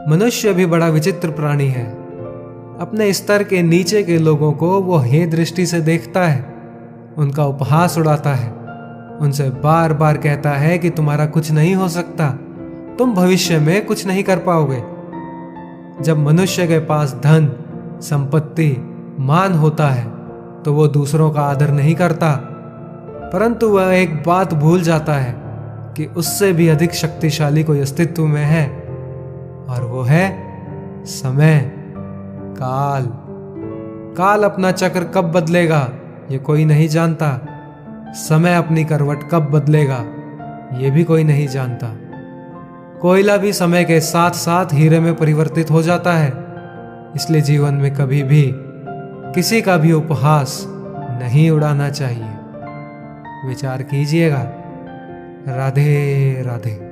मनुष्य भी बड़ा विचित्र प्राणी है। अपने स्तर के नीचे के लोगों को वो हे दृष्टि से देखता है, उनका उपहास उड़ाता है, उनसे बार बार कहता है कि तुम्हारा कुछ नहीं हो सकता, तुम भविष्य में कुछ नहीं कर पाओगे। जब मनुष्य के पास धन, संपत्ति, मान होता है तो वो दूसरों का आदर नहीं करता, परंतु वह एक बात भूल जाता है कि उससे भी अधिक शक्तिशाली कोई अस्तित्व में है, और वो है समय, काल। काल अपना चक्र कब बदलेगा ये कोई नहीं जानता, समय अपनी करवट कब बदलेगा ये भी कोई नहीं जानता। कोयला भी समय के साथ साथ हीरे में परिवर्तित हो जाता है, इसलिए जीवन में कभी भी किसी का भी उपहास नहीं उड़ाना चाहिए। विचार कीजिएगा। राधे राधे।